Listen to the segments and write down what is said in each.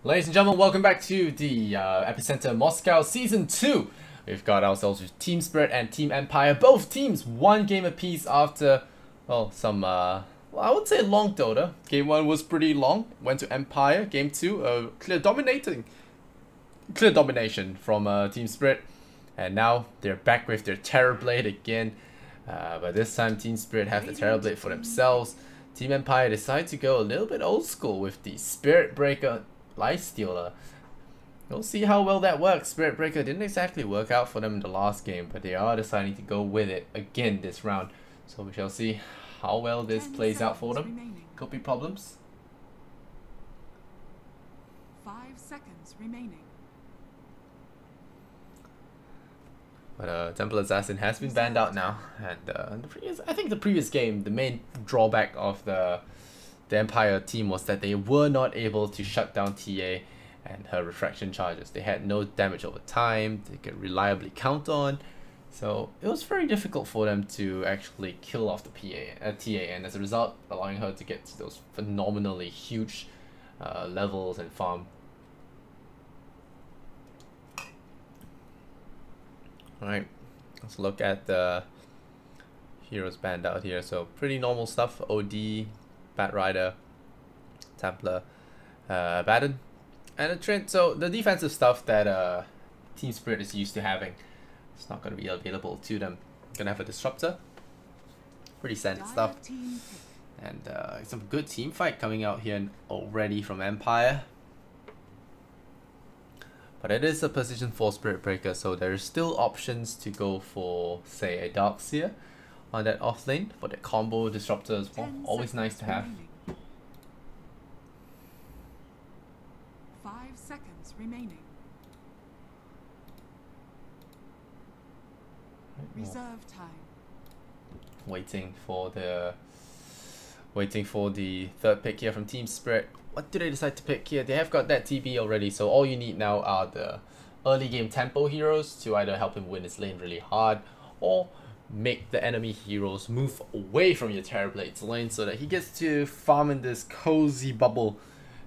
Ladies and gentlemen, welcome back to the Epicenter Moscow Season 2. We've got ourselves with Team Spirit and Team Empire. Both teams one game apiece after, well, some, I would say long Dota. Game 1 was pretty long, went to Empire. Game 2, clear domination from Team Spirit. And now they're back with their Terrorblade again. But this time Team Spirit have the Terrorblade for themselves. Team Empire decided to go a little bit old school with the Spirit Breaker Lifestealer. We'll see how well that works. Spirit Breaker didn't exactly work out for them in the last game, but they are deciding to go with it again this round. So we shall see how well this plays out for them. Remaining. Could be problems. 5 seconds remaining. But Temple Assassin has been banned out now, and I think the previous game, the main drawback of the Empire team was that they were not able to shut down TA and her refraction charges. They had no damage over time, they could reliably count on, so it was very difficult for them to actually kill off the TA, and as a result allowing her to get to those phenomenally huge levels and farm. Alright, let's look at the heroes banned out here. So pretty normal stuff. OD, Bat Rider, Templar, Baden, and a Trent. So the defensive stuff that Team Spirit is used to having, it's not going to be available to them. Gonna have a Disruptor, pretty standard stuff, and some good team fight coming out here already from Empire. But it is a position for Spirit Breaker, so there's still options to go for, say, a Darkseer on that off lane for that combo disruptor as well. Always nice to have. 5 seconds remaining. Reserve time. Waiting for the third pick here from Team Spirit. What do they decide to pick here? They have got that TB already, so all you need now are the early game tempo heroes to either help him win his lane really hard or make the enemy heroes move away from your Terrorblade's lane so that he gets to farm in this cozy bubble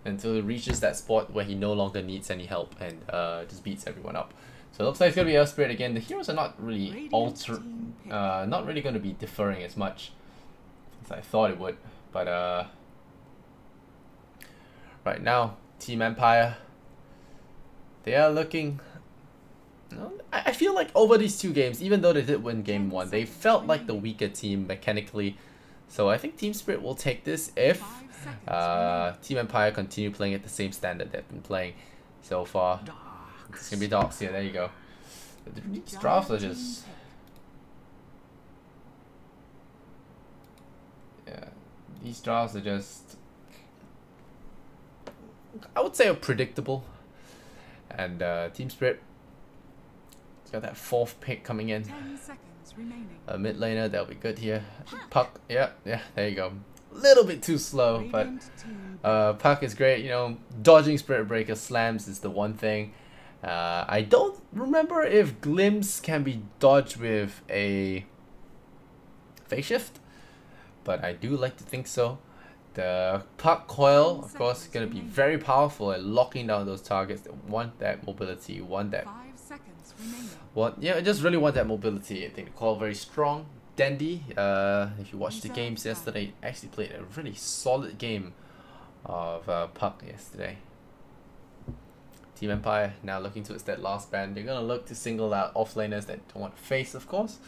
until he reaches that spot where he no longer needs any help and just beats everyone up. So it looks like it's going to be Earth Spirit again. The heroes are not really not really going to be differing as much as I thought it would, but right now, Team Empire, they are looking... I feel like over these two games, even though they did win game 1, they felt like the weaker team mechanically. So I think Team Spirit will take this if Team Empire continue playing at the same standard they've been playing so far. It's going to be Docs here, there you go. These drafts are just... yeah, these drafts are just... I would say predictable, and Team Spirit got that 4th pick coming in. 10 seconds remaining. A mid laner, that'll be good here. Puck, yeah, there you go. A little bit too slow, but Puck is great. You know, dodging Spirit Breaker slams is the one thing. I don't remember if Glimpse can be dodged with a phase shift, but I do like to think so. The Puck Coil, of course, is going to be very powerful at locking down those targets that want that mobility, want that... 5 seconds remaining. Yeah, I just really want that mobility. I think the Coil very strong. Dandy, if you watched the games yesterday, actually played a really solid game of Puck yesterday. Team Empire now looking towards that last ban. They're going to look to single out offlaners that don't want to face, of course.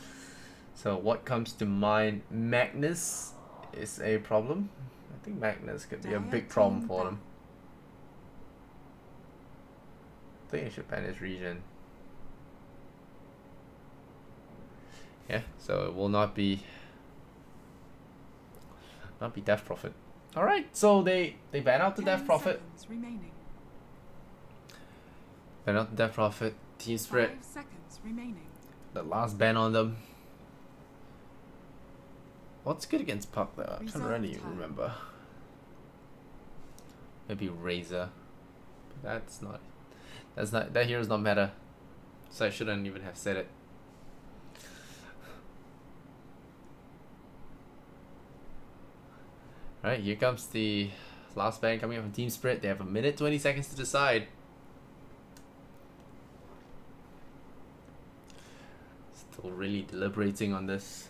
So what comes to mind? Magnus is a problem. I think Magnus could be a big problem for them. I think I should ban his region. Yeah, so it will not be Death Prophet. Alright, so they ban out the Death Prophet. Ban out the Death Prophet. Team Spirit. 5 seconds remaining. The last ban on them. What's good against Puck though? I'm trying to really remember. Maybe Razor. But that hero's not meta. So I shouldn't even have said it. Right, here comes the Last bang coming up from Team Spirit. They have a minute 20 seconds to decide. Still really deliberating on this.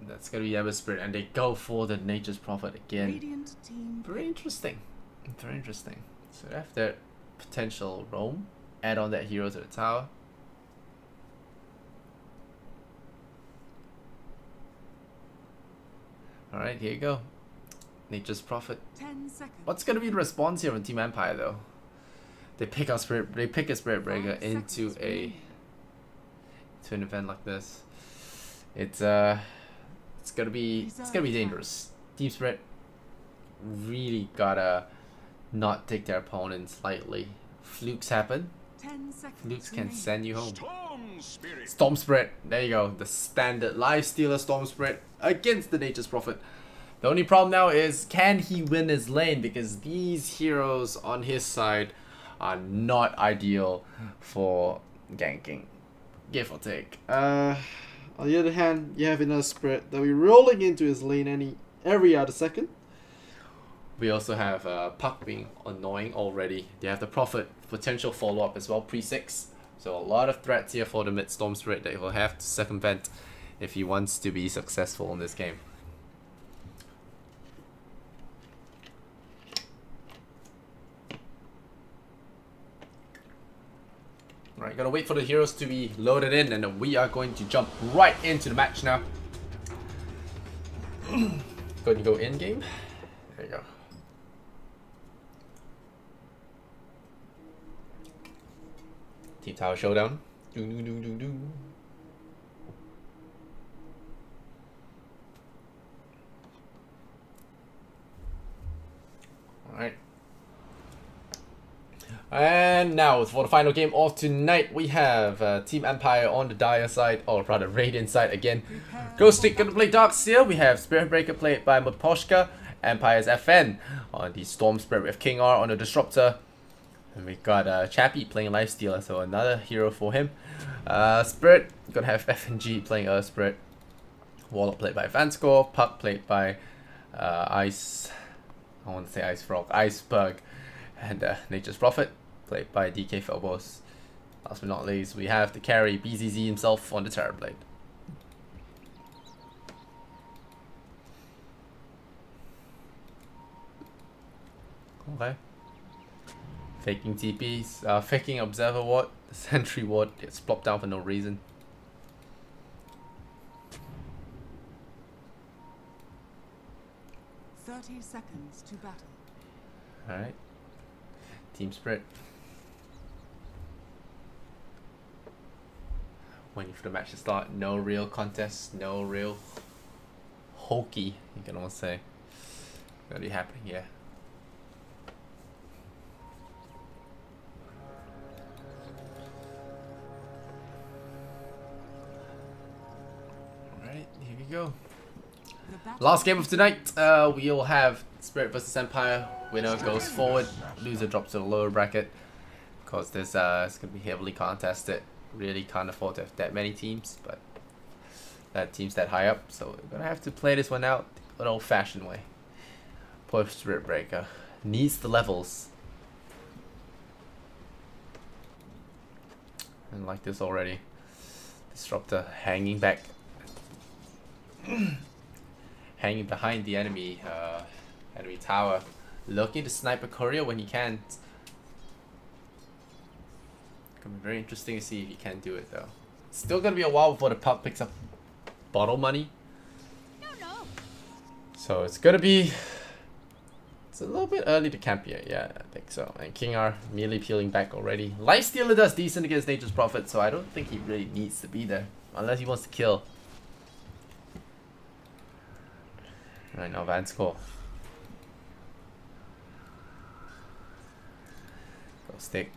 That's gonna be Ember Spirit, and they go for the Nature's Prophet again. Radiant team. Very interesting. Very interesting. So they have that potential roam. Add on that hero to the tower. Alright, here you go. Nature's Prophet. 10 seconds. What's gonna be the response here on Team Empire though? They pick a Spirit Breaker into an event like this. It's gonna be dangerous. Team Spirit really gotta not take their opponents lightly. Flukes happen. 10 seconds. Flukes can send you home. Storm Spirit. There you go. The standard Lifestealer Storm Spirit against the Nature's Prophet. The only problem now is, can he win his lane? Because these heroes on his side are not ideal for ganking. Give or take. On the other hand, you have another Spirit that will be rolling into his lane every other second. We also have Puck being annoying already. They have the Prophet, potential follow-up as well, pre-6. So a lot of threats here for the mid Storm Spirit that he will have to circumvent if he wants to be successful in this game. Alright, gotta wait for the heroes to be loaded in, and then we are going to jump right into the match now. Going to go in game. There you go. Team Tower Showdown. Alright. And now for the final game of tonight, we have Team Empire on the Dire side, or rather Radiant side again. Ghost Stick gonna play Dark Seer. We have Spirit Breaker played by Moposhka. Empire's FN on the Storm Spirit with King R on the Disruptor. And we got Chappie playing Lifestealer, so another hero for him. Spirit, gonna have FNG playing Earth Spirit. Warlock played by Vanscore. Puck played by I want to say Ice Frog, Iceberg. And Nature's Prophet played by DK Phobos. Last but not least, we have the carry BZZ himself on the Terrorblade. Okay. Faking TPs, faking Observer Ward, the Sentry Ward gets plopped down for no reason. "30 seconds to battle." Alright. Team Spirit. Waiting for the match to start. No real contest, no real hokey, you can almost say. Gonna be happening here. Alright, here we go. Last game of tonight, we'll have Spirit vs Empire. Winner goes forward, loser drops to the lower bracket. Because this it's going to be heavily contested. Really can't afford to have that many teams, but that team's that high up, so we're going to have to play this one out an old-fashioned way. Poor Spirit Breaker needs the levels. And like this already. Disruptor hanging back. Hanging behind the enemy tower, looking to snipe a courier when he can't. Gonna be very interesting to see if he can do it though. Still gonna be a while before the puck picks up bottle money. So it's gonna be. It's a little bit early to camp here, yeah, I think so. And King R merely peeling back already. Lifestealer does decent against Nature's Prophet, so I don't think he really needs to be there unless he wants to kill. Right now, Vanscore. Go stick.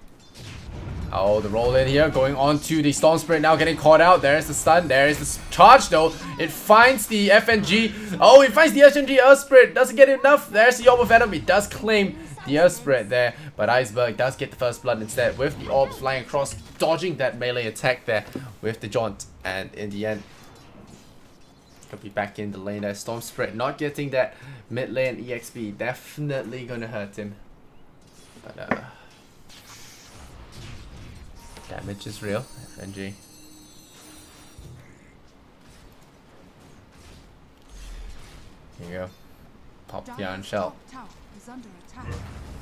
Oh, the roll in here, going on to the Storm Spirit now, getting caught out. There's the stun, there's the charge though. It finds the FNG. Oh, it finds the FNG Earth Spirit. Doesn't get enough. There's the Orb of Venom. It does claim the Earth Spirit there, but Iceberg does get the first blood instead with the orbs flying across, dodging that melee attack there with the jaunt. And in the end, Could be back in the lane there. Storm Spirit not getting that mid lane EXP. Definitely gonna hurt him. But damage is real. FNG. Here you go. Pop the Iron Shell.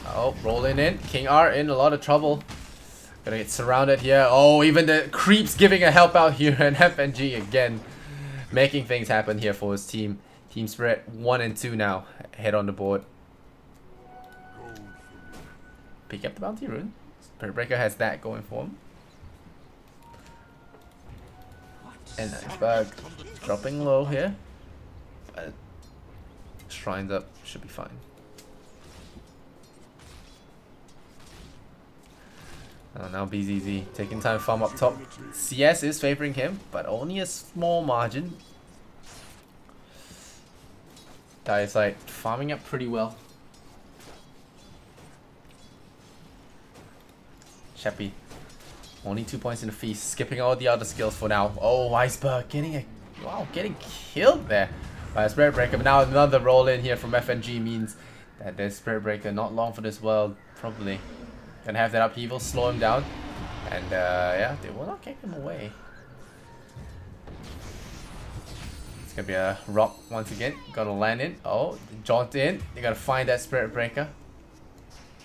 Oh, rolling in. King R in a lot of trouble. Gonna get surrounded here. Oh, even the creeps giving a help out here, and FNG again making things happen here for his team. Team Spirit 1 and 2 now. Head on the board. Pick up the bounty rune. Spirit Breaker has that going for him. And Iceberg dropping low here. But Shrine's up, should be fine. Oh, now BZZ taking time to farm up top. CS is favoring him, but only a small margin. Diasite farming up pretty well. Chappy, only 2 points in the feast, skipping all the other skills for now. Oh, Iceberg getting killed there by a Spirit Breaker. But now another roll in here from FNG means that there's Spirit Breaker not long for this world, probably. Gonna have that upheaval slow him down, and yeah, they will not kick him away. It's gonna be a rock once again. Gonna land in. Oh, jaunt in. They gotta find that Spirit Breaker.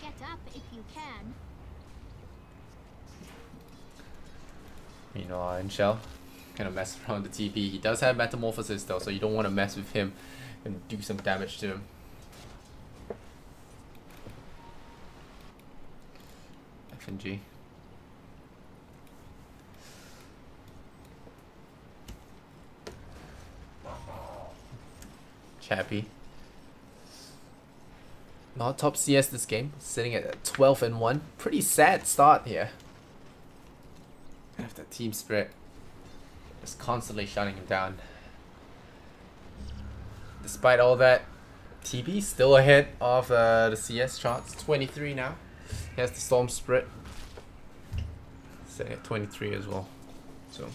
Get up if you can. Meanwhile, Iron Shell gonna mess around the TP. He does have Metamorphosis though, so you don't want to mess with him. Gonna do some damage to him. FNG. Chappy. Not top CS this game, sitting at 12 and 1. Pretty sad start here. After Team Spirit is constantly shutting him down. Despite all that, TB still ahead of the CS charts. 23 now. He has the Storm Spirit sitting at 23 as well. So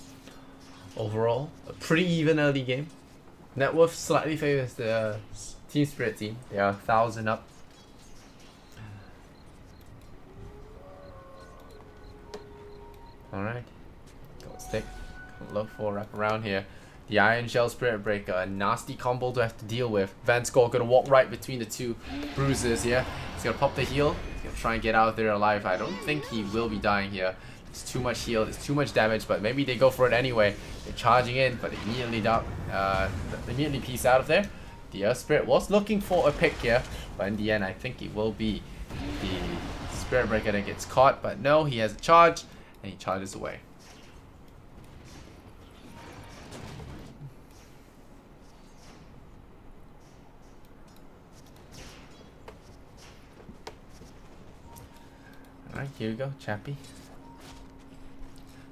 overall, a pretty even early game. Net worth slightly favors the Team Spirit team. They are 1,000 up. Alright. Go stick. Look for a wrap around here. The Iron Shell Spirit Breaker, a nasty combo to have to deal with. Van Score gonna walk right between the two bruises here. He's gonna pop the heal. He's gonna try and get out of there alive. I don't think he will be dying here. There's too much heal, there's too much damage, but maybe they go for it anyway. They're charging in, but they immediately piece out of there. The Earth Spirit was looking for a pick here, but in the end I think it will be the Spirit Breaker that gets caught, but no, he has a charge, and he charges away. Alright, here we go, Chappy.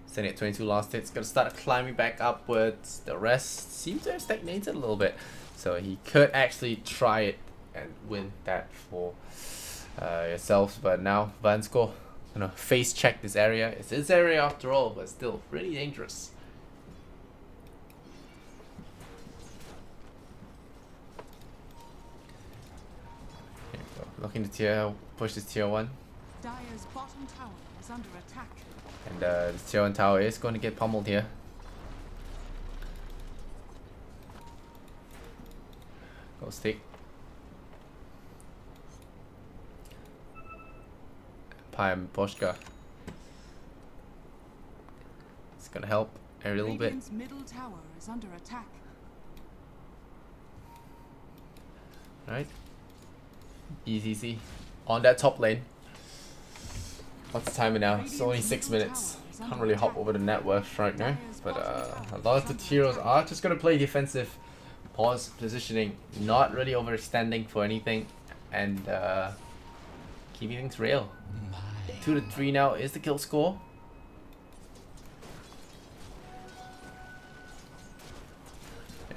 Sitting at 22 last hits, gonna start climbing back upwards. The rest seems to have stagnated a little bit, so he could actually try it and win that for yourself. But now Vansko gonna face check this area. It's his area after all, but still pretty dangerous. Here we go. Looking to push this tier 1. Dire's bottom tower is under attack. And the tier 1 tower is going to get pummeled here. Go stick. Pime Boschka. It's gonna help a little bit. Radiant's middle tower is under attack. Right. Easy on that top lane. What's the timer now? It's only 6 minutes. Can't really hop over the net worth right now. But a lot of the heroes are just gonna play defensive. Pause positioning, not really overextending for anything, and keeping things real. 2 to 3 now is the kill score.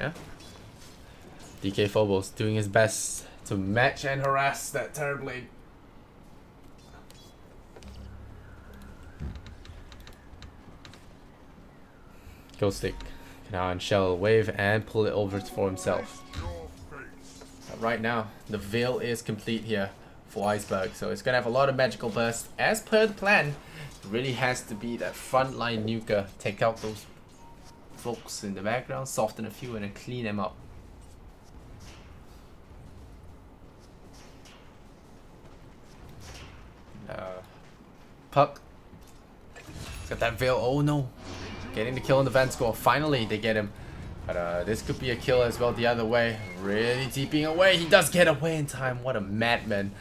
Yeah. DK Phobos doing his best to match and harass that Terrorblade. Go stick. Canaan Shell Wave and pull it over for himself. But right now, the Veil is complete here for Iceberg, so it's gonna have a lot of magical bursts. As per the plan, it really has to be that frontline nuker. Take out those folks in the background, soften a few, and then clean them up. Puck. He's got that Veil. Oh no. Getting the kill on the Van score. Finally, they get him. But this could be a kill as well the other way. Really deeping away. He does get away in time. What a madman.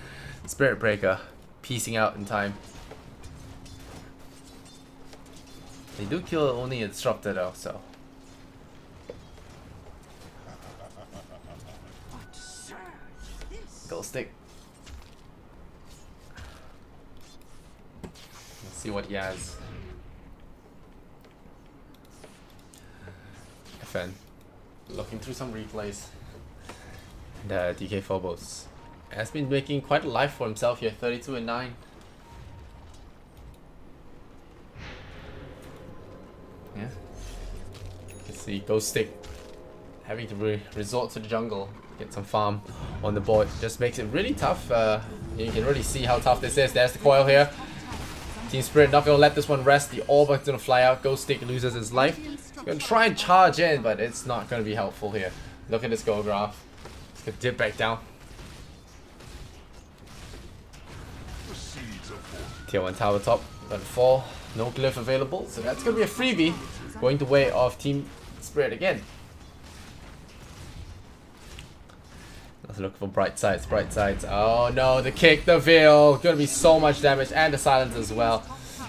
Spirit Breaker piecing out in time. They do kill only a Disruptor though, so. Ghost Stick. Let's see what he has. FN. Looking through some replays. And DK Phobos has been making quite a life for himself here. 32 and 9. Yeah. Let's see. Ghost Stick having to resort to the jungle. Get some farm on the board. Just makes it really tough. You can really see how tough this is. There's the coil here. Team Spirit not going to let this one rest. The Orb is going to fly out. Ghost Stick loses his life. He's going to try and charge in, but it's not going to be helpful here. Look at this goal graph. It's going to dip back down. Tier 1 tower top. Going to fall. No glyph available. So that's going to be a freebie. Going the way of Team Spirit again. Let's look for bright sides, bright sides. Oh no, the kick, the Veil. Gonna be so much damage, and the silence as well.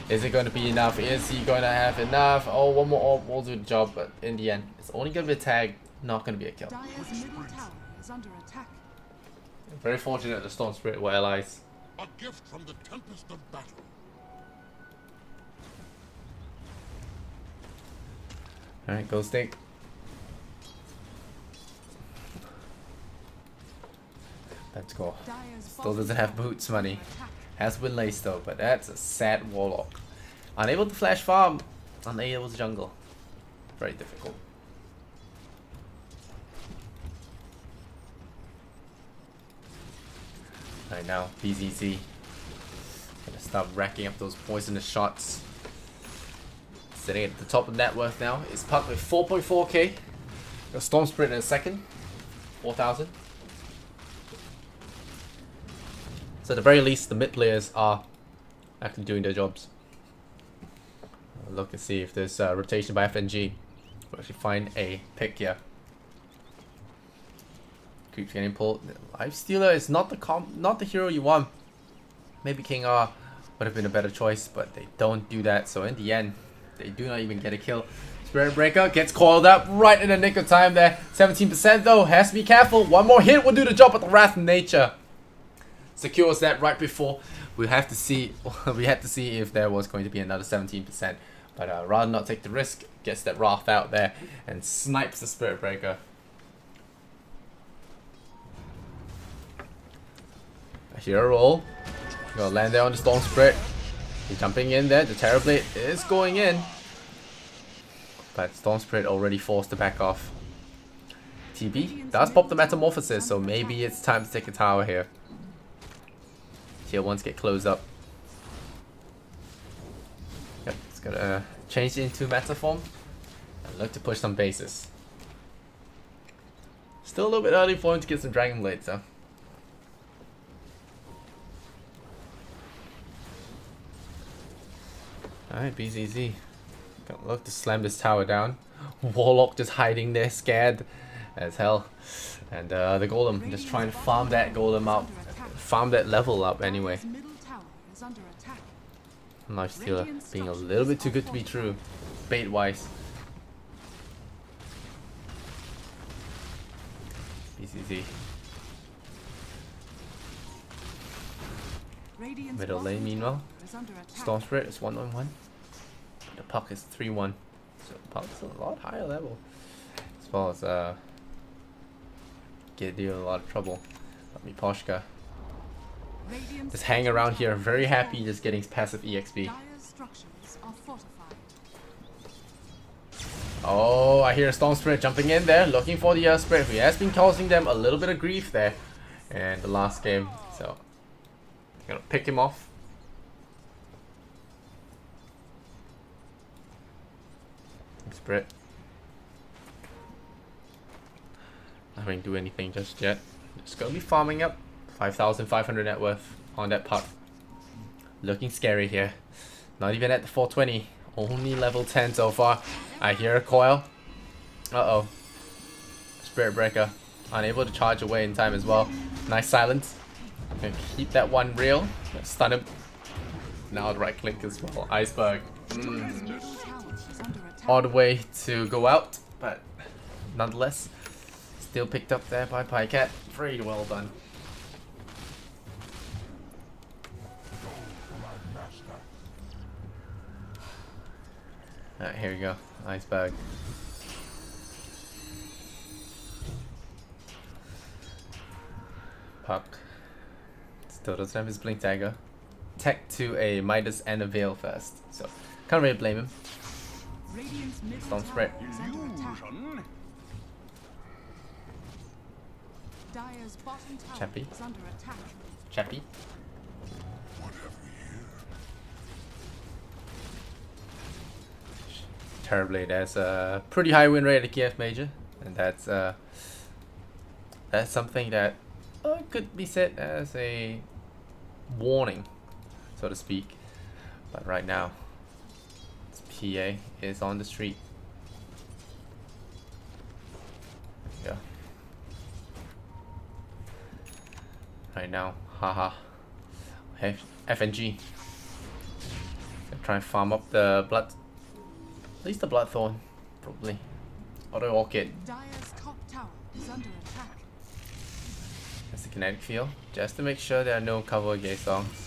Is it going to be enough? Is he going to have enough? Oh, one more orb will do the job, but in the end, it's only going to be a tag, not going to be a kill. Dire's middle tower is under attack. Very fortunate the Storm Spirit were allies. A gift from the tempest of battle. Alright, Ghost Stick. Let's go. Still doesn't have boots money. Has win lace though, but that's a sad Warlock. Unable to flash farm. Unable to jungle. Very difficult. Right now, BZZ. Gonna start racking up those poisonous shots. Sitting at the top of net worth now. It's Puck with 4.4k. Got Storm Spirit in a second. 4,000. So at the very least, the mid players are actually doing their jobs. I'll look and see if there's rotation by FNG. We'll actually find a pick here. Creeps getting pulled. Life Stealer is not the hero you want. Maybe King R would have been a better choice, but they don't do that. So in the end, they do not even get a kill. Spirit Breaker gets coiled up right in the nick of time there. 17% though, has to be careful. One more hit will do the job, but the Wrath of Nature secures that right before. We had to see if there was going to be another 17%, but rather not take the risk. Gets that Wrath out there and snipes the Spirit Breaker. A hero roll. Gonna land there on the Storm Spirit. He's jumping in there. The Terrorblade is going in, but Storm Spirit already forced to back off. TB does pop the Metamorphosis, so maybe it's time to take a tower here. Tier 1s get closed up. Yep, it's gonna change into meta form and look to push some bases. Still a little bit early for him to get some Dragon Blades though. Alright, BZZ. Gonna look to slam this tower down. Warlock just hiding there, scared as hell. And the Golem just trying to farm that Golem up. Farm that level up anyway. Life Stealer being a little bit too good to be true, bait wise. BCZ. Middle lane meanwhile. Storm Spirit is 1-on-1. The Puck is 3-1. So Puck's a lot higher level. As well as get deal a lot of trouble. Let me Poshka. Just hang around here, very happy just getting passive EXP. Oh, I hear a Storm Spirit jumping in there, looking for the Earth Spirit, who has been causing them a little bit of grief there in the last game. So, gonna pick him off. Spirit. Not going to do anything just yet. Just gonna be farming up 5,500 net worth on that puck. Looking scary here. Not even at the 420. Only level 10 so far. I hear a coil. Uh-oh. Spirit Breaker. Unable to charge away in time as well. Nice silence. Gonna keep that one real. Stun him. Now the right click as well. Iceberg. Odd way to go out, but nonetheless, still picked up there by Pycat. Very well done. Alright, here we go. Iceberg. Puck. Still doesn't have his Blink Dagger. Tech to a Midas and a Veil first, so can't really blame him. Storm Spirit. Chappy. Chappy. Terribly, there's a pretty high win rate at Kiev Major, and that's something that could be said as a warning, so to speak. But right now, PA is on the street. Yeah. Right now, haha. Hey, FNG. Gonna try and farm up the blood. At least the Bloodthorn, probably. Auto Orchid. Dire's top tower is under attack. That's the kinetic field, just to make sure there are no cover gay songs.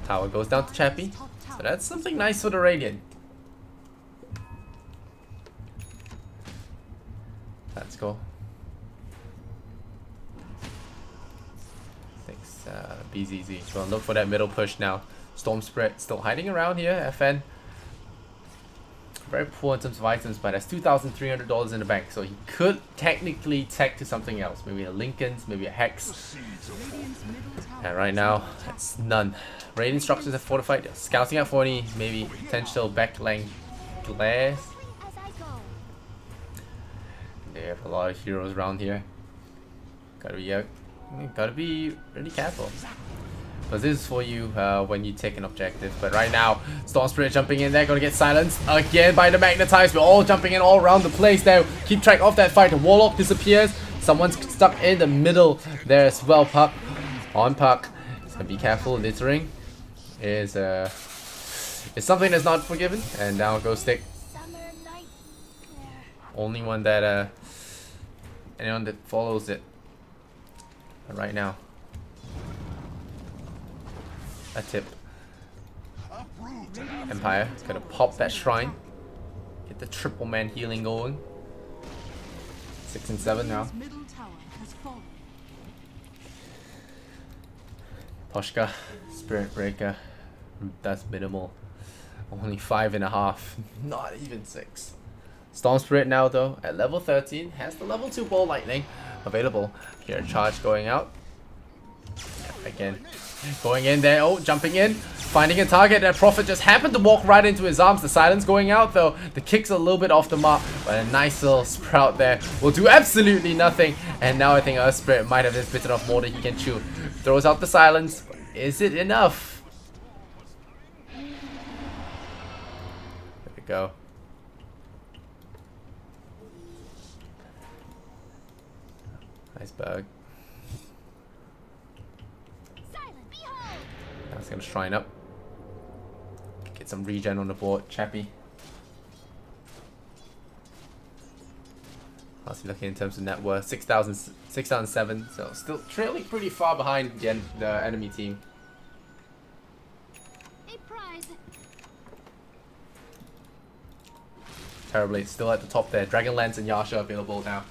Tower goes down to Chappy, so that's something nice for the Radiant. Let's go. 6 BZZ. So look for that middle push now. Storm Spirit still hiding around here. FN. Very poor in terms of items, but that's $2,300 in the bank, so he could technically tech to something else. Maybe a Lincoln's, maybe a Hex. And right now, it's none. Radiant structures are fortified. They're scouting at 40, maybe potential backline glares. They have a lot of heroes around here. Gotta be really careful. But this is for you when you take an objective. But right now, Storm Spirit jumping in there, gonna get silenced again by the Magnetize. We're all jumping in all around the place now. Keep track of that fight. The Warlock disappears. Someone's stuck in the middle there as well. Puck on Puck. So be careful. Littering is something that's not forgiven. And now Ghost Stick. Only one that anyone that follows it. But right now, a tip. Empire is gonna pop that shrine. Get the triple man healing going. 6 and 7 now. Poshka, Spirit Breaker. That's minimal. Only 5.5. Not even 6. Storm Spirit now though at level 13 has the level 2 Ball Lightning available. Here, charge going out. Again. Going in there, oh, jumping in, finding a target. That Prophet just happened to walk right into his arms. The silence going out though. The kick's a little bit off the mark, but a nice little sprout there will do absolutely nothing. And now I think Earth Spirit might have just bitten off more than he can chew. Throws out the silence. Is it enough? There we go. Iceberg. Now it's gonna shrine up. Get some regen on the board. Chappy. How's he looking in terms of net worth? 6,007. So still trailing pretty far behind the enemy team. A prize. Terribly, still at the top there. Dragonlance and Yasha available now.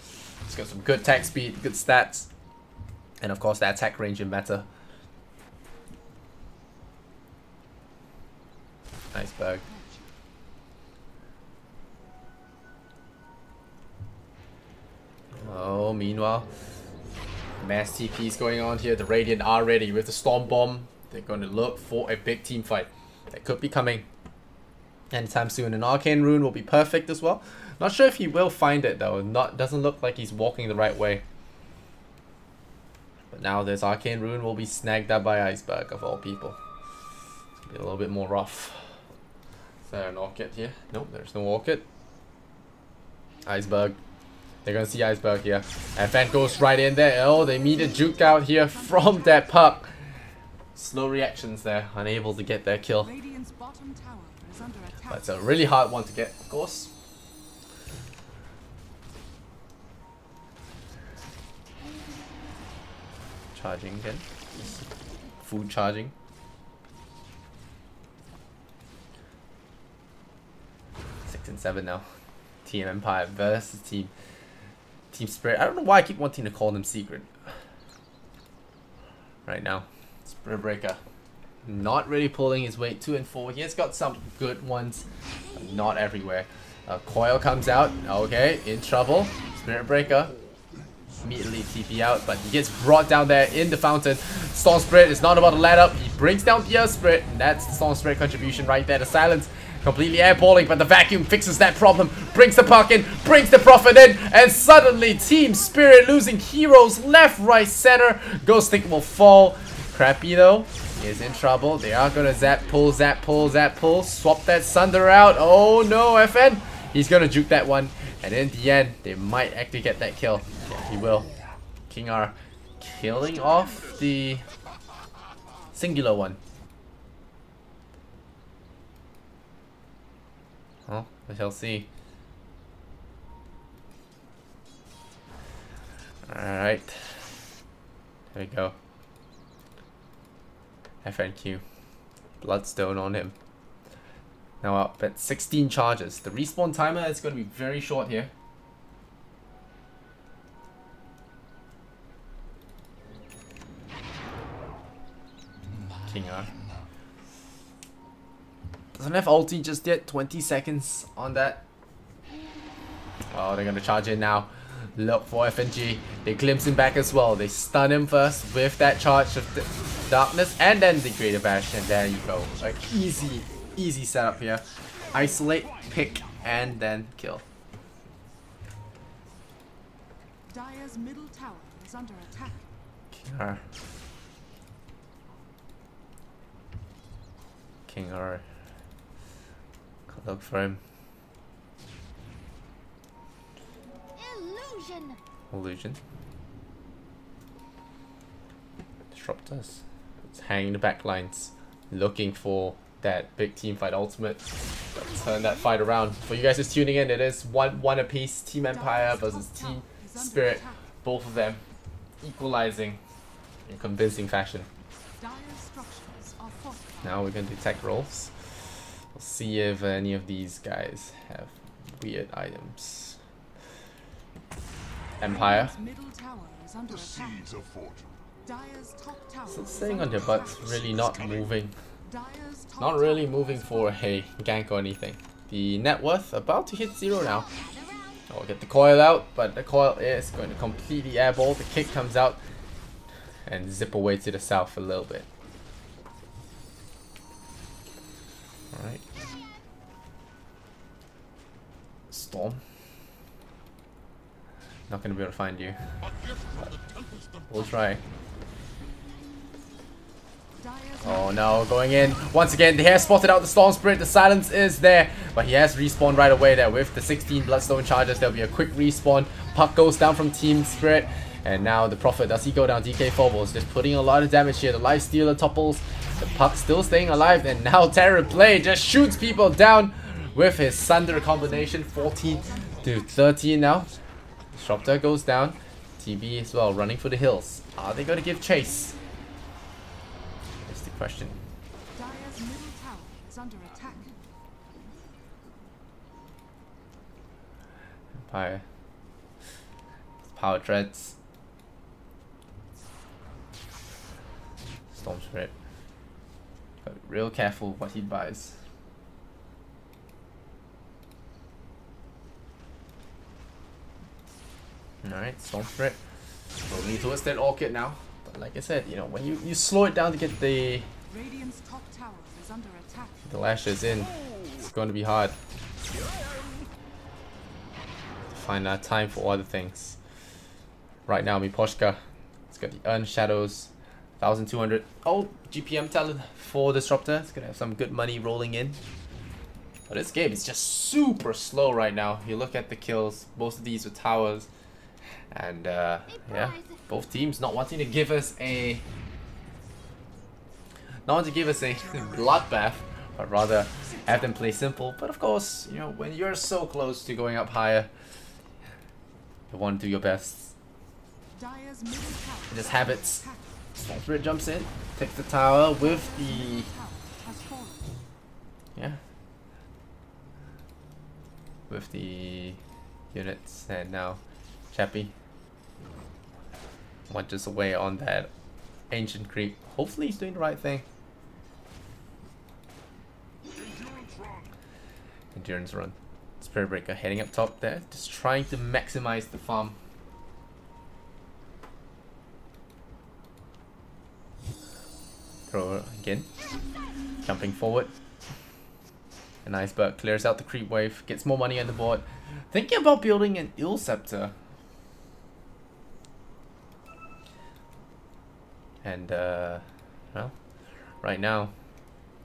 It's got some good attack speed, good stats, and of course that attack range in meta. Iceberg. Oh, meanwhile, mass TP's going on here. The Radiant are ready with the Storm Bomb. They're going to look for a big team fight that could be coming anytime soon. An Arcane Rune will be perfect as well. Not sure if he will find it though. Doesn't look like he's walking the right way. But now this Arcane Rune will be snagged up by Iceberg of all people. Be a little bit more rough. Is there an Orchid here? Nope, there's no Orchid. Iceberg. They're gonna see Iceberg here. And Fan goes right in there. Oh, they meet a juke out here from that puck. Slow reactions there, unable to get their kill. Radiant's bottom tower is under attack. But it's a really hard one to get, of course. Charging again. Food charging. Six and 7 now. Team Empire versus Team Spirit. I don't know why I keep wanting to call them Secret. Right now. Spirit Breaker. Not really pulling his weight 2 and 4. He has got some good ones, but not everywhere. Coil comes out. Okay, in trouble. Spirit Breaker. Immediately TP out, but he gets brought down there in the fountain. Storm Spirit is not about to let up. He brings down the Earth Spirit, and that's the Storm Spirit contribution right there. The silence completely airballing, but the vacuum fixes that problem. Brings the puck in, brings the Prophet in, and suddenly Team Spirit losing heroes left, right, center. Ghost Stick will fall. Crappy though. He is in trouble. They are gonna zap, pull, zap, pull, zap, pull. Swap that Sunder out. Oh no, FN. He's gonna juke that one. And in the end, they might actually get that kill. Yeah, he will. King R killing off the singular one. Well, we shall see. Alright. There we go. FNQ. Bloodstone on him. Now up at 16 charges. The respawn timer is going to be very short here. King R. Doesn't have ulti just yet. 20 seconds on that. Oh, they're going to charge in now. Look for FNG. They glimpse him back as well. They stun him first with that charge of darkness, and then they create a bash, and there you go. Like easy setup here. Isolate, pick, and then kill. Dire's middle tower is under attack. King R. Look for him. Illusion. Disrupt us. It's hanging the back lines. Looking for that big team fight ultimate. Let's turn that fight around. For you guys just tuning in, it is one apiece. Team Empire versus Team Spirit. Both of them equalizing in convincing fashion. Now we're going to do tech rolls. We'll see if any of these guys have weird items. Empire. So sitting on their butts, really not moving. Not really moving for a gank or anything. The net worth about to hit 0 now. I'll get the coil out, but the coil is going to completely airball. The kick comes out and zip away to the south a little bit. Alright. Storm. Not gonna be able to find you. We'll try. Oh no, going in. Once again, they have spotted out the Storm Spirit. The silence is there, but he has respawned right away there with the 16 Bloodstone charges. There'll be a quick respawn. Puck goes down from Team Spirit. And now the Prophet, does he go down? DK Phobos just putting a lot of damage here. The Life Stealer topples. The Puck still staying alive. And now Terror Play just shoots people down with his Sunder combination. 14 to 13 now. Disruptor goes down. TB as well, running for the hills. Are they going to give chase? That's the question. Dire's middle tower is under attack. Empire. Power treads. Storm Spirit. But real careful what he buys. Alright, Storm Spirit. Rolling towards that Orchid now. But like I said, you know, when you slow it down to get the Radiant's top tower is under attack. lashes in, it's going to be hard to find time for other things. Right now, Miposhka, it's got the Urn Shadows, 1200. Oh, GPM talent for Disruptor. It's gonna have some good money rolling in. But this game is just super slow right now. You look at the kills, most of these with towers, and yeah, both teams not wanting to give us a bloodbath, but rather have them play simple. But of course, you know, when you're so close to going up higher, you want to do your best. Dire's middle tower Just habits. Storm Spirit jumps in, takes the tower with the has fallen. yeah, with the units, and now Chappie munches away on that ancient creep. Hopefully he's doing the right thing. Endurance run. Spirit Breaker heading up top there, just trying to maximize the farm. Throw again. Jumping forward. An Iceberg clears out the creep wave, gets more money on the board. Thinking about building an Ill Scepter. And well, right now,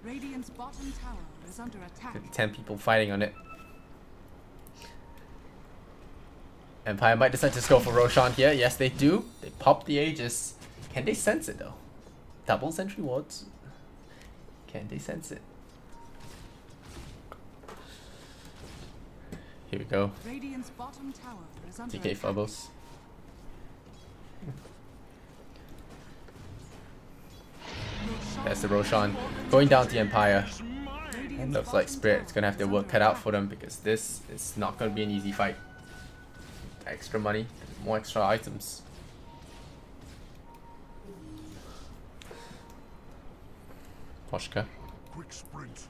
Radiant's bottom tower is under attack. 10 people fighting on it. Empire might decide to go for Roshan here. Yes, they do. They pop the Aegis. Can they sense it though? Double sentry wards. Can they sense it? Here we go. Radiant's bottom tower is under DK attack. Phobos. There's the Roshan going down to Empire. And looks like Spirit's gonna have their work cut out for them, because this is not gonna be an easy fight. Extra money, more extra items. Poshka. Quick sprint.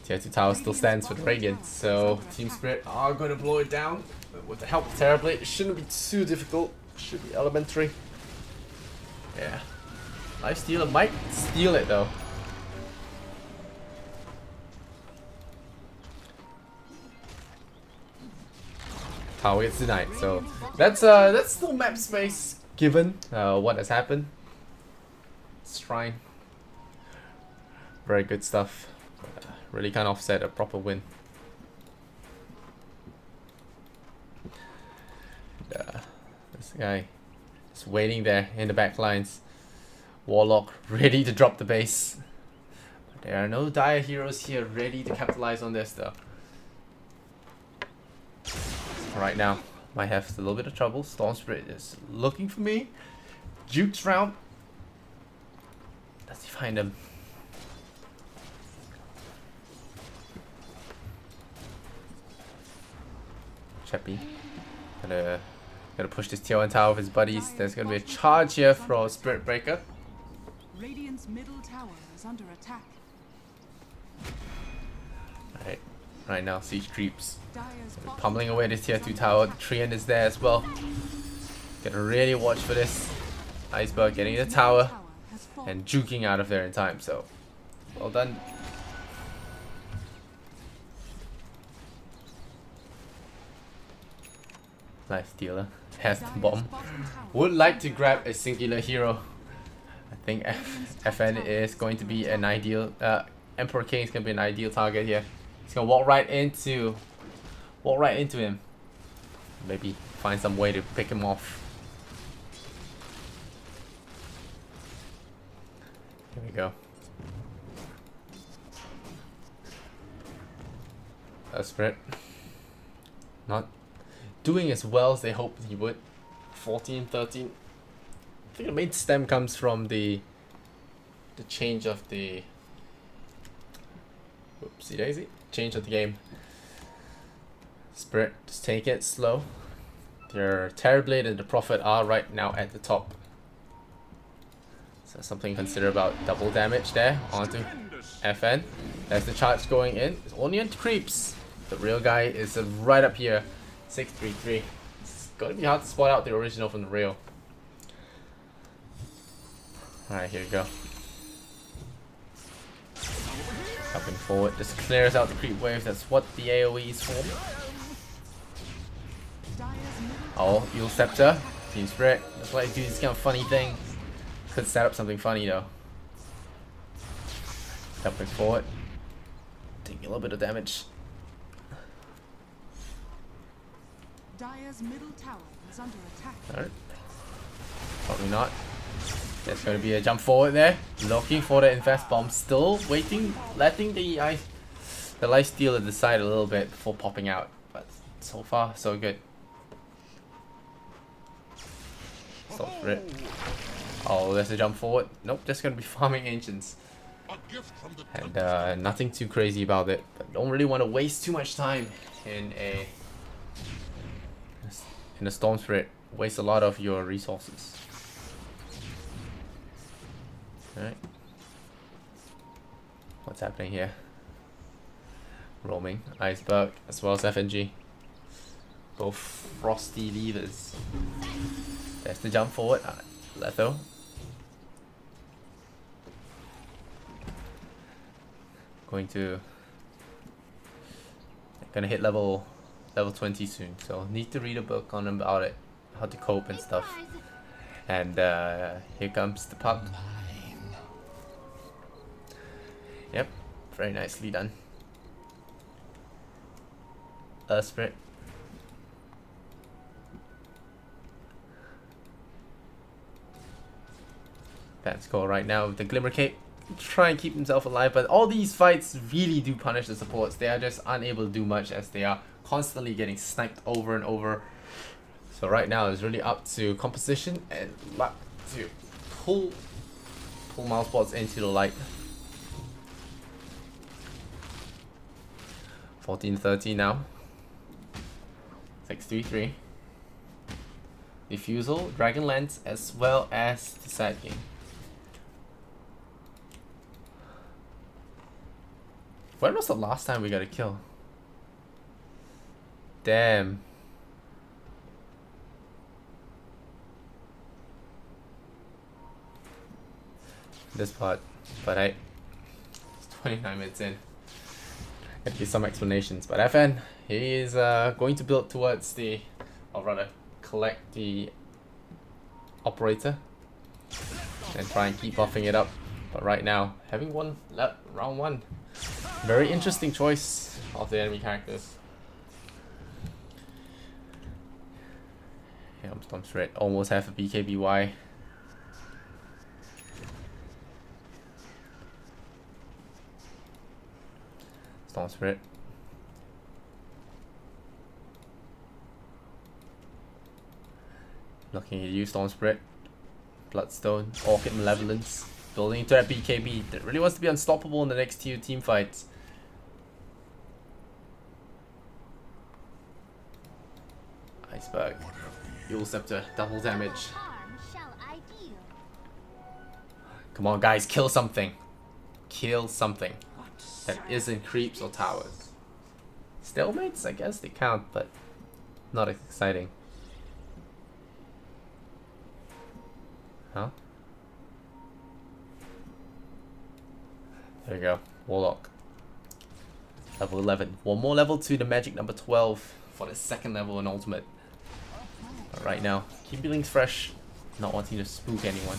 Tier 2 tower still stands for the Radiant, so Team Spirit are going to blow it down. But with the help of Terrorblade, it shouldn't be too difficult. Should be elementary. Yeah. Lifestealer might steal it though. Tower gets denied, so that's still map space given what has happened. Let's try. Very good stuff. Really can't offset a proper win. This guy is waiting there in the back lines. Warlock ready to drop the base. But there are no dire heroes here ready to capitalize on this though. Right now, might have a little bit of trouble. Storm Spirit is looking for me. Jukes round. Does he find him? Chappie. Gotta push this tier 1 tower with his buddies. There's gonna be a charge here for Spirit Breaker. Radiant's middle tower is under attack. Right now, siege creeps. Dire's bottom Pummeling away this tier 2 tower. The Treant is there as well. Gotta really watch for this. Iceberg getting the tower has fallen. and juking out of there in time, so well done. Nice dealer. Has the bomb. Would like to grab a singular hero. I think FN is going to be an ideal. Emperor King is going to be an ideal target here. He's going to walk right into him. Maybe find some way to pick him off. Here we go. Spirit. Not doing as well as they hoped he would. 14, 13. I think the main stem comes from the change of the whoopsie daisy. Change of the game. Spirit, just take it slow. Their Terrorblade and the Prophet are right now at the top. So something to consider about double damage there onto FN. There's the charge going in. It's only on creeps. The real guy is right up here. 633. gonna be hard to spot out the original from the real. Alright, here we go. Jumping forward, just clears out the creep wave. That's what the AoE is for. Oh, Yule Scepter, Team Spirit. That's why I do this kind of funny thing. Could set up something funny though. Jumping forward, taking a little bit of damage. Dire's middle tower is under attack. Alright. Probably not. There's going to be a jump forward there. Looking for the invest bomb. Still waiting, letting the life stealer decide a little bit before popping out. But so far, so good. Stop for it. Oh, there's a jump forward. Nope, just going to be farming ancients. And nothing too crazy about it. But don't really want to waste too much time in a Storm Spirit. Waste a lot of your resources. Alright. What's happening here? Roaming, Iceberg, as well as FNG. Both frosty levers. There's the jump forward. Letho. Gonna hit level 20 soon, so need to read a book on about it, how to cope and stuff. And here comes the pup. Yep, very nicely done. Spirit. Bad score right now with the Glimmer Cape. Try and keep himself alive, but all these fights really do punish the supports. They are just unable to do much as they are constantly getting sniped over and over. So right now it's really up to composition and luck to pull mouse bots into the light. 14-13 now. 6-3-3. Diffusal, Dragon Lance, as well as the side game. When was the last time we got a kill? Damn. This part, but hey, it's 29 minutes in. Gotta give some explanations, but FN, he is going to build towards the, or rather, collect the operator and try and keep buffing it up. But right now, having won round 1, very interesting choice of the enemy characters. Yeah, Storm Spirit almost have a BKBY. Storm Spirit. Looking at you, Storm Spirit. Bloodstone, Orchid Malevolence. Building into that BKB that really wants to be unstoppable in the next few team fights. Iceberg. Yule Scepter, double damage. Come on guys, kill something. Kill something. That isn't creeps or towers. Stalemates, I guess they count, but not as exciting. Huh? There we go. Warlock. Level 11. One more level to the magic number 12 for the second level in ultimate. But right now, keep buildings fresh, not wanting to spook anyone.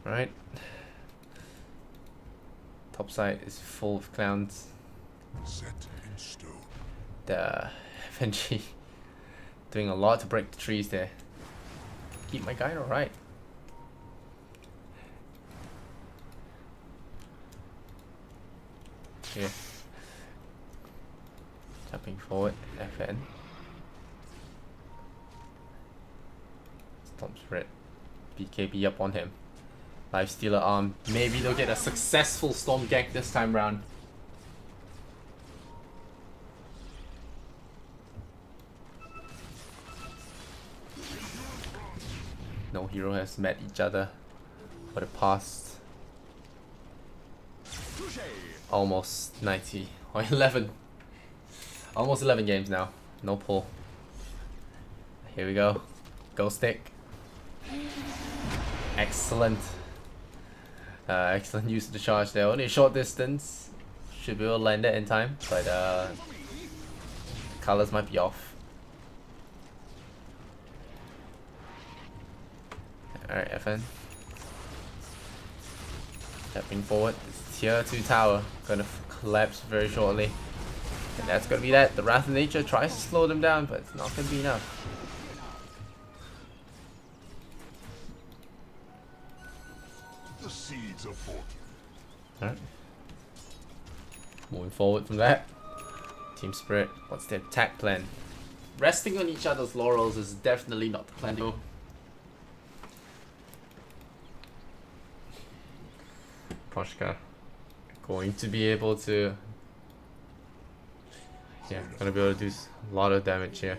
Right. Top side is full of clowns. Set in stone. The FNG doing a lot to break the trees there. Keep my guy alright. Here. Jumping forward, FN. Storm Spirit. BKB up on him. Life Stealer arm. Maybe they'll get a successful Storm Gank this time round. No hero has met each other for the past. almost 90 or 11. Almost 11 games now. No pull. Here we go. Ghost stick. Excellent. Excellent use of the charge there. Only a short distance. Should be able to land it in time, but colors might be off. Alright, FN. Stepping forward. This tier 2 tower gonna collapse very shortly. And that's gonna be that. The Wrath of Nature tries to slow them down, but it's not gonna be enough. The seeds of fortune. Alright. Moving forward from that. Team Spirit, what's their attack plan? Resting on each other's laurels is definitely not the plan though. Poshka going to be able to, yeah, gonna be able to do a lot of damage here.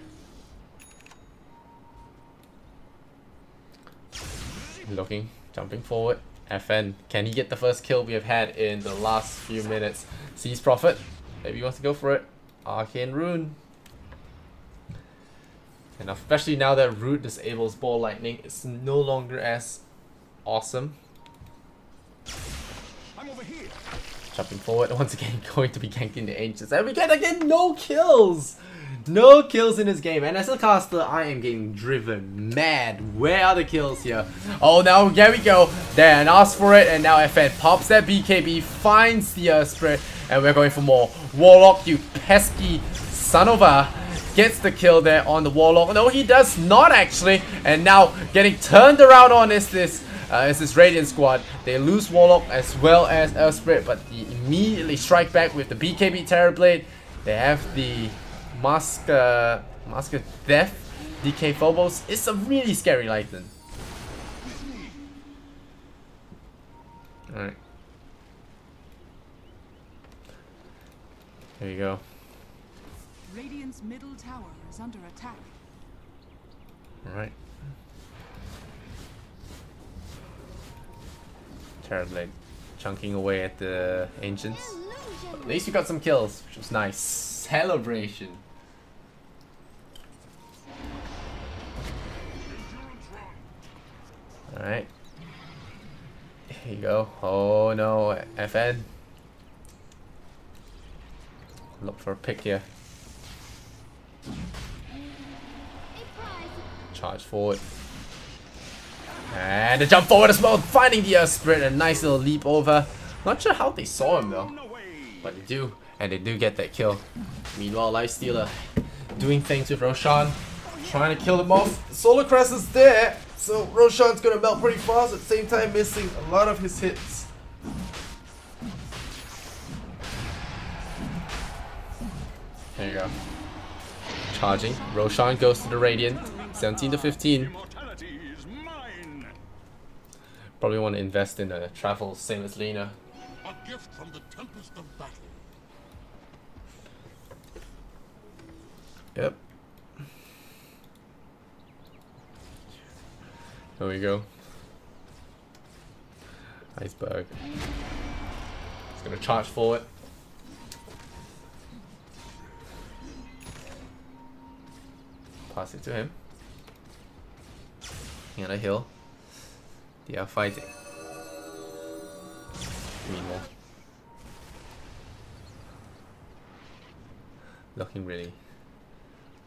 Looking, jumping forward. FN, can he get the first kill we have had in the last few minutes? Sees Prophet, maybe he wants to go for it. Arcane Rune. And especially now that Root disables Ball Lightning, it's no longer as awesome. I'm over here. Jumping forward, once again going to be ganking the Ancients. And we get again no kills! No kills in this game. And as a caster, I am getting driven mad. Where are the kills here? Oh, now there we go. There, and ask for it. And now FN pops that BKB, finds the Spirit. And we're going for more. Warlock, you pesky son of a... Gets the kill there on the Warlock. No, he does not actually. And now getting turned around on is this Radiant squad. They lose Warlock as well as Spirit, but they immediately strike back with the BKB Terrorblade. They have the Mask of Death. DK Phobos. It's a really scary Lycan. Alright. There you go. Radiant's middle tower is under attack. Alright. Terrorblade chunking away at the Ancients. But at least we got some kills, which was nice. Celebration. Alright. Here you go. Oh no, FN. Look for a pick here. Charge forward. And a jump forward as well, finding the Spirit. A nice little leap over. Not sure how they saw him though. But they do. And they do get that kill. Meanwhile, Lifestealer doing things with Roshan. Trying to kill him off. Solar Crest is there. So Roshan's gonna melt pretty fast, at the same time missing a lot of his hits. There you go. Charging. Roshan goes to the Radiant. 17 to 15. Probably want to invest in a travel, same as Lena. A gift from the tempest of battle. Yep. There we go. Iceberg. He's gonna charge forward. Pass it to him. And a hill. They are fighting. Meanwhile, looking really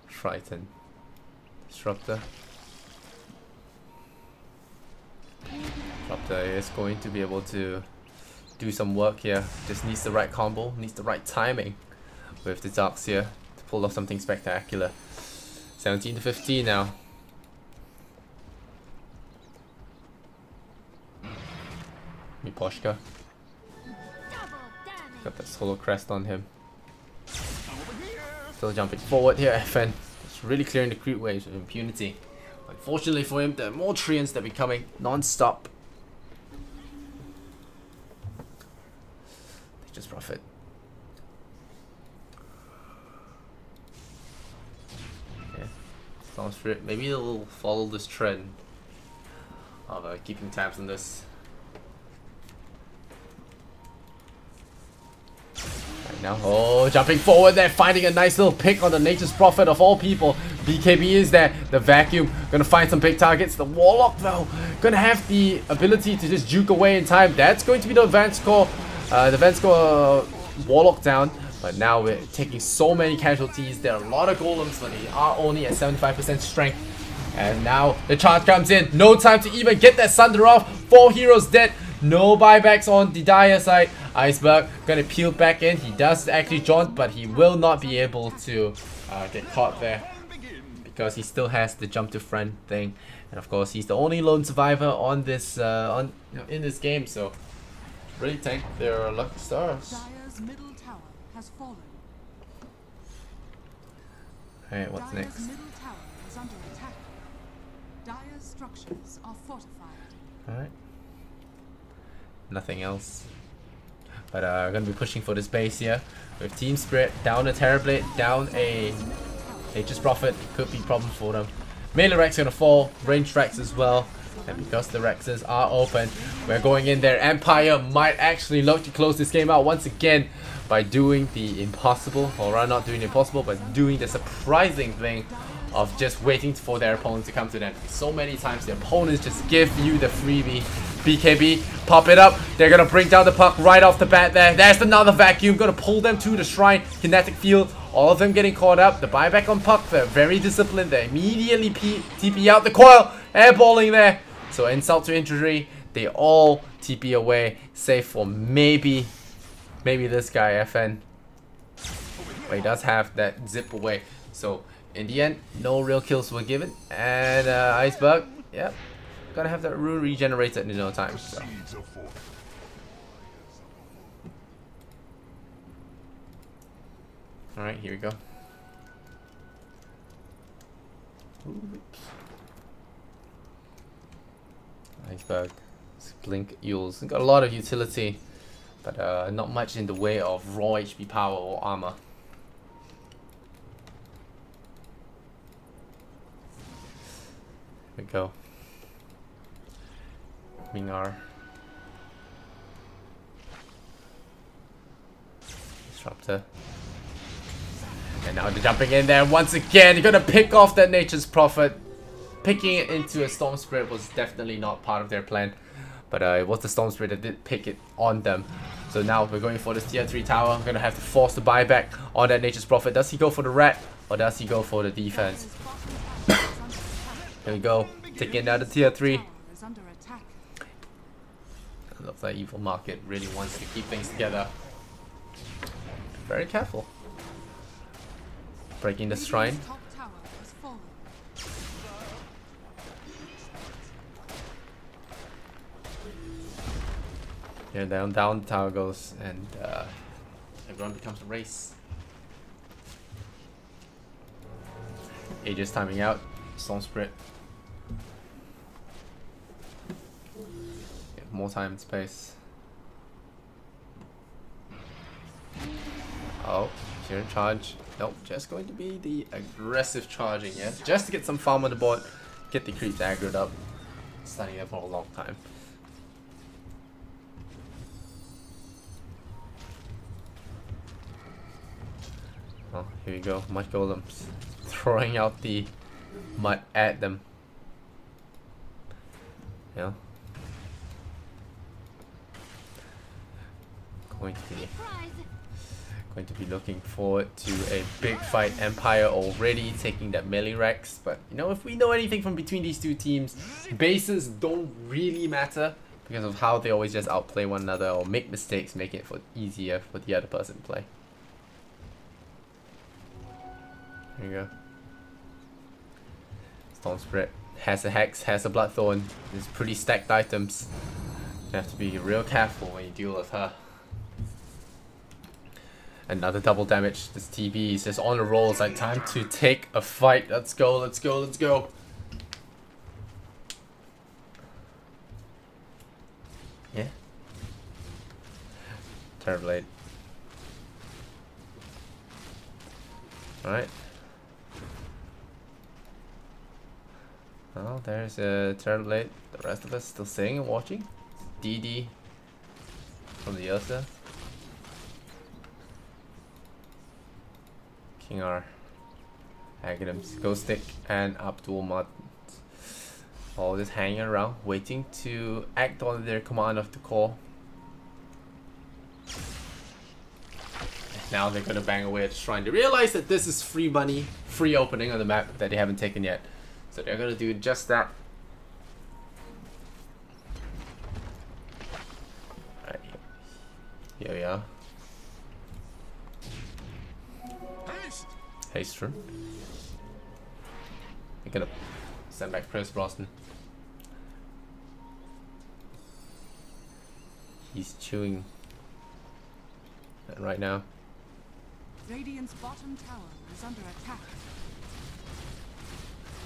frightened. Disruptor. Disruptor is going to be able to do some work here. Just needs the right combo, needs the right timing with the Darks here to pull off something spectacular. 17 to 15 now. Miposhka. Got that solo crest on him. Still jumping forward here, FN. It's really clearing the creep waves with impunity. Unfortunately for him, there are more Treants that be coming non-stop. They just profit. Okay. Sounds fit. Maybe they'll follow this trend of keeping tabs on this. Now, oh, jumping forward there, finding a nice little pick on the Nature's Prophet of all people. BKB is there. The Vacuum gonna find some big targets. The Warlock though, gonna have the ability to just juke away in time. That's going to be the advanced core. The advanced core Warlock down. But now we're taking so many casualties. There are a lot of golems, but they are only at 75% strength. And now the charge comes in. No time to even get that Sunder off. 4 heroes dead. No buybacks on the Dire side. Iceberg gonna peel back in. He does actually jaunt, but he will not be able to get caught there because he still has the jump to friend thing. And of course, he's the only lone survivor on this in this game. So really tank their lucky stars. Dire's middle tower has fallen. Alright, what's Dire's next? middle tower is under attack. Dire's structures are fortified. Alright. Nothing else. But we're gonna be pushing for this base here. With Team Spirit down a Terrorblade, down a Nature's Prophet. Could be a problem for them. Melee Rex gonna fall, range Rex as well. And because the Rexes are open, we're going in there. Empire might actually look to close this game out once again by doing the impossible, or rather not doing the impossible, but doing the surprising thing of just waiting for their opponents to come to them. So many times the opponents just give you the freebie. BKB, pop it up. They're gonna bring down the puck right off the bat there. There's another Vacuum, gonna pull them to the shrine. Kinetic field, all of them getting caught up. The buyback on puck, they're very disciplined. They immediately TP out the coil, airballing there. So insult to injury, they all TP away, save for maybe this guy, FN. But he does have that zip away. So in the end, no real kills were given. And Iceberg, yep, gonna have that rune regenerated in no time. So. Alright, here we go. Oops. Iceberg, Blink Yules, got a lot of utility, but not much in the way of raw HP power or armor. Here we go. Mingar. Disruptor. And now they're jumping in there once again. You're gonna pick off that Nature's Prophet. Picking it into a Storm Spirit was definitely not part of their plan. But it was the Storm Spirit that did pick it on them. So now we're going for this tier 3 tower. I'm gonna have to force the buyback on that Nature's Prophet. Does he go for the rat or does he go for the defense? Here we go. Taking down the tier 3. Looks like Evil Market really wants to keep things together. Very careful. Breaking the shrine. Yeah, down the tower goes, and everyone becomes a race. Aegis timing out. Storm Spirit. Yeah, more time and space. Oh, here in charge. Nope, just going to be the aggressive charging, yeah? Just to get some farm on the board, get the creeps aggroed up. Standing there for a long time. Oh, here we go, mud golems. Throwing out the mud at them. Yeah. Going to be looking forward to a big fight. Empire already taking that melee Rex, but you know, if we know anything from between these two teams, bases don't really matter because of how they always just outplay one another or make mistakes, make it easier for the other person to play. There you go. Storm Spirit has a Hex, has a Bloodthorn. It's pretty stacked items. You have to be real careful when you deal with her. Another double damage. This TB is just on the roll. It's like time to take a fight. Let's go, let's go, let's go. Yeah. Terrorblade. Alright. Well, there's a Terrorblade. The rest of us still sitting and watching. DD from the Ursa. Taking our Aghanims, Ghost Stick, and Abdul Mud. All just hanging around, waiting to act on their command of the core. Now they're gonna bang away at the shrine. They realize that this is free money, free opening on the map that they haven't taken yet. So they're gonna do just that. Alright, here we are. Haste rune. They're gonna send back Chris Brosnan. He's chewing right now. Radiant's bottom tower is under attack.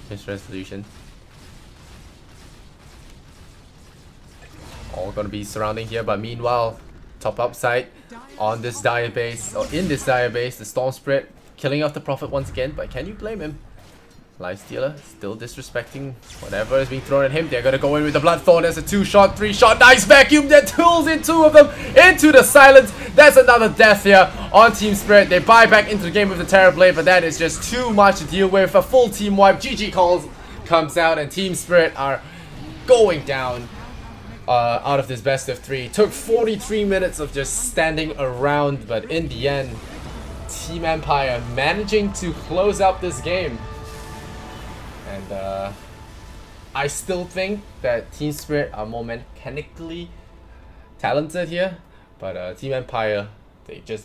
His resolution. All gonna be surrounding here, but meanwhile, top upside on this dire base, or in this dire base, the Storm Spirit killing off the Prophet once again, but can you blame him? Lifestealer still disrespecting whatever is being thrown at him. They're gonna go in with the Bloodthorn. There's a 2-shot, 3-shot, nice vacuum that tools in 2 of them into the silence. That's another death here on Team Spirit. They buy back into the game with the Terrorblade, but that is just too much to deal with. A full team wipe. GG calls comes out, and Team Spirit are going down out of this best of 3. Took 43 minutes of just standing around, but in the end, Team Empire managing to close out this game. And I still think that Team Spirit are more mechanically talented here, but Team Empire, they just